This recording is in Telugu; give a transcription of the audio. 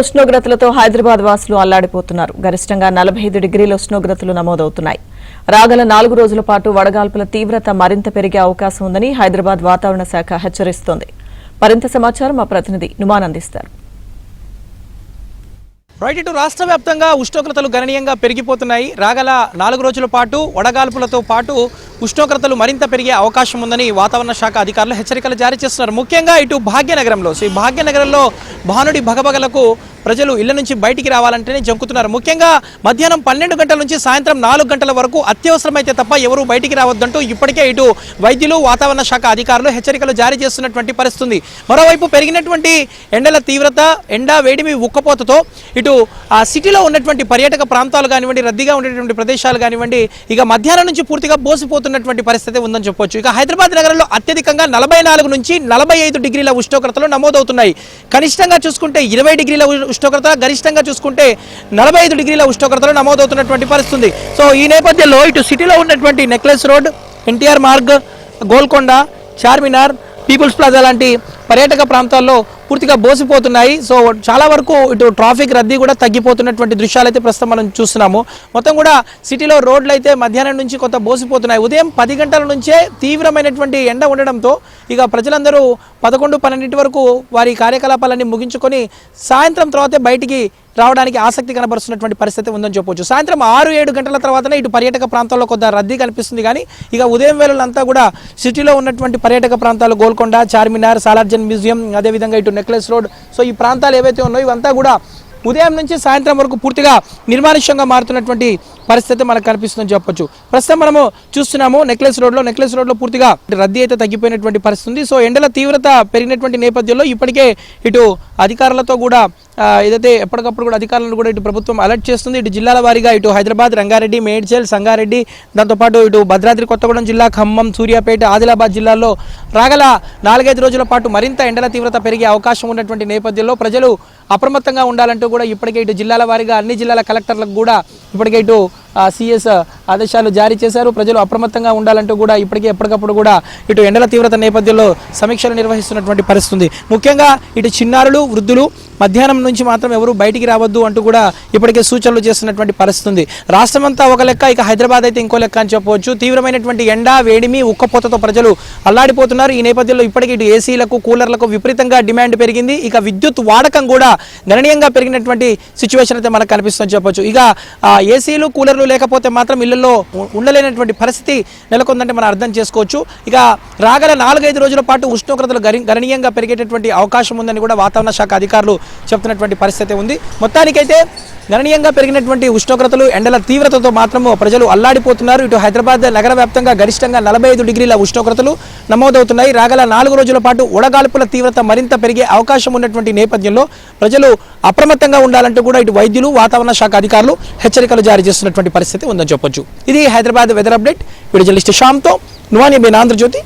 ఉష్ణోగ్రతలతో హైదరాబాద్ వాసులు అల్లాడిపోతున్నారు. గరిష్టంగా 45 డిగ్రీల ఉష్ణోగ్రతలు నమోదవుతున్నాయి. రాగల 4 రోజుల పాటు వడగాల్పుల తీవ్రత మరింత పెరిగే అవకాశం ఉందని హైదరాబాద్ వాతావరణ శాఖ హెచ్చరిస్తోంది. మరింత సమాచారం మా ప్రతినిధి నుమాన్ అందిస్తారు. ఇటు రాష్ట్ర వ్యాప్తంగా ఉష్ణోగ్రతలు గణనీయంగా పెరిగిపోతున్నాయి. రాగల 4 రోజుల పాటు వడగాల్పులతో పాటు ఉష్ణోగ్రతలు మరింత పెరిగే అవకాశం ఉందని వాతావరణ శాఖ అధికారులు హెచ్చరికలు జారీ చేస్తున్నారు. ముఖ్యంగా ఇటు భాగ్యనగరంలో భాగ్యనగరంలో భానుడి భగభగలకు ప్రజలు ఇళ్ల నుంచి బయటికి రావాలంటేనే జంకుతున్నారు. ముఖ్యంగా మధ్యాహ్నం 12 గంటల నుంచి సాయంత్రం 4 గంటల వరకు అత్యవసరమైతే తప్ప ఎవరూ బయటికి రావద్దంటూ ఇప్పటికే ఇటు వైద్యులు వాతావరణ శాఖ అధికారులు హెచ్చరికలు జారీ చేస్తున్నటువంటి పరిస్థితి. మరోవైపు పెరిగినటువంటి ఎండల తీవ్రత, ఎండ వేడిమి ఉక్కపోతతో ఇటు ఆ సిటీలో ఉన్నటువంటి పర్యాటక ప్రాంతాలు కానివ్వండి, రద్దీగా ఉండేటువంటి ప్రదేశాలు కానివ్వండి, ఇక మధ్యాహ్నం నుంచి పూర్తిగా బోసిపోతున్నటువంటి పరిస్థితి ఉందని చెప్పొచ్చు. ఇక హైదరాబాద్ నగరంలో అత్యధికంగా 44 నుంచి 45 డిగ్రీల ఉష్ణోగ్రతలు నమోదవుతున్నాయి. కనిష్టంగా చూసుకుంటే 20 డిగ్రీల ఉష్ణోగ్రత, గరిష్టంగా చూసుకుంటే 45 డిగ్రీల ఉష్ణోగ్రతలు నమోదవుతున్నటువంటి పరిస్థితి. సో ఈ నేపథ్యంలో ఇటు సిటీలో ఉన్నటువంటి Necklace Road, NTR Marg, Golconda, Charminar, People's Plaza లాంటి పర్యాటక ప్రాంతాల్లో పూర్తిగా బోసిపోతున్నాయి. సో చాలా వరకు ఇటు ట్రాఫిక్ రద్దీ కూడా తగ్గిపోతున్నటువంటి దృశ్యాలు అయితే ప్రస్తుతం మనం చూస్తున్నాము. మొత్తం కూడా సిటీలో రోడ్లు అయితే మధ్యాహ్నం నుంచి కొంత బోసిపోతున్నాయి. ఉదయం 10 గంటల నుంచే తీవ్రమైనటువంటి ఎండ ఉండడంతో ఇక ప్రజలందరూ 11-12 వరకు వారి కార్యకలాపాలన్నీ ముగించుకొని సాయంత్రం తర్వాతే బయటికి రావడానికి ఆసక్తి కనబరుస్తున్నటువంటి పరిస్థితి ఉందని చెప్పొచ్చు. సాయంత్రం 6-7 గంటల తర్వాతనే ఇటు పర్యాటక ప్రాంతాల్లో కొంత రద్దీ కనిపిస్తుంది. కానీ ఇక ఉదయం వేళలంతా కూడా సిటీలో ఉన్నటువంటి పర్యాటక ప్రాంతాలు గోల్కొండ, చార్మినార్, సాలార్జంగ్ మ్యూజియం, అదేవిధంగా ఇటు నెక్లెస్ రోడ్, సో ఈ ప్రాంతాలు ఏవైతే ఉన్నాయో ఇవంతా కూడా ఉదయం నుంచి సాయంత్రం వరకు పూర్తిగా నిర్మానుష్యంగా మారుతున్నటువంటి పరిస్థితి మనకు కనిపిస్తుందని చెప్పొచ్చు. ప్రస్తుతం మనము చూస్తున్నాము నెక్లెస్ రోడ్లో పూర్తిగా రద్దీ అయితే తగ్గిపోయినటువంటి పరిస్థితి. సో ఎండల తీవ్రత పెరిగినటువంటి నేపథ్యంలో ఇప్పటికే ఇటు అధికారులతో కూడా ఏదైతే ఎప్పటికప్పుడు కూడా అధికారులను కూడా ఇటు ప్రభుత్వం అలర్ట్ చేస్తుంది. ఇటు జిల్లాల వారీగా ఇటు హైదరాబాద్, రంగారెడ్డి, మేడ్చల్, సంగారెడ్డి, దాంతోపాటు ఇటు భద్రాద్రి కొత్తగూడెం జిల్లా, ఖమ్మం, సూర్యాపేట, ఆదిలాబాద్ జిల్లాల్లో రాగల 4-5 రోజుల పాటు మరింత ఎండల తీవ్రత పెరిగే అవకాశం ఉన్నటువంటి నేపథ్యంలో ప్రజలు అప్రమత్తంగా ఉండాలంటూ కూడా ఇప్పటికే ఇటు జిల్లాల వారీగా అన్ని జిల్లాల కలెక్టర్లకు కూడా ఇప్పటికే ఇటు సిఎస్ ఆదేశాలు జారీ చేశారు. ప్రజలు అప్రమత్తంగా ఉండాలంటూ కూడా ఇప్పటికే ఎప్పటికప్పుడు కూడా ఇటు ఎండల తీవ్రత నేపథ్యంలో సమీక్షలు నిర్వహిస్తున్నటువంటి పరిస్థితి. ముఖ్యంగా ఇటు చిన్నారులు, వృద్ధులు మధ్యాహ్నం నుంచి మాత్రం ఎవరు బయటికి రావద్దు అంటూ కూడా ఇప్పటికే సూచనలు చేస్తున్నటువంటి పరిస్థితి. రాష్ట్రం అంతా ఒక లెక్క, ఇక హైదరాబాద్ అయితే ఇంకో లెక్క అని చెప్పవచ్చు. తీవ్రమైనటువంటి ఎండ, వేడిమి, ఉక్కపోతతో ప్రజలు అల్లాడిపోతున్నారు. ఈ నేపథ్యంలో ఇప్పటికీ ఇటు ఏసీలకు, కూలర్లకు విపరీతంగా డిమాండ్ పెరిగింది. ఇక విద్యుత్ వాడకం కూడా గణనీయంగా పెరిగినటువంటి సిచ్యువేషన్ అయితే మనకు కనిపిస్తుందని చెప్పొచ్చు. ఇక ఏసీలు, కూలర్లు లేకపోతే మాత్రం ఇళ్లలో ఉండలేనటువంటి పరిస్థితి నెలకొందంటే మనం అర్థం చేసుకోవచ్చు. ఇక రాగల 4-5 రోజుల పాటు ఉష్ణోగ్రతలు గణనీయంగా పెరిగేటటువంటి అవకాశం ఉందని కూడా వాతావరణ శాఖ అధికారులు చెప్తున్నటువంటి పరిస్థితి ఉంది. మొత్తానికైతే గణనీయంగా పెరిగినటువంటి ఉష్ణోగ్రతలు, ఎండల తీవ్రతతో మాత్రము ప్రజలు అల్లాడిపోతున్నారు. ఇటు హైదరాబాద్ నగర వ్యాప్తంగా గరిష్టంగా 45 డిగ్రీల ఉష్ణోగ్రతలు నమోదవుతున్నాయి. రాగల 4 రోజుల పాటు వడగాల్పుల తీవ్రత మరింత పెరిగే అవకాశం ఉన్నటువంటి నేపథ్యంలో ప్రజలు అప్రమత్తంగా ఉండాలంటూ కూడా ఇటు వైద్యులు, వాతావరణ శాఖ అధికారులు హెచ్చరికలు జారీ చేస్తున్నటువంటి పరిస్థితి ఉందని చెప్పొచ్చు. ఇది Hyderabad weather update. Video journalist శ్యామ్తో నుమాన్, ఆంధ్రజ్యోతి.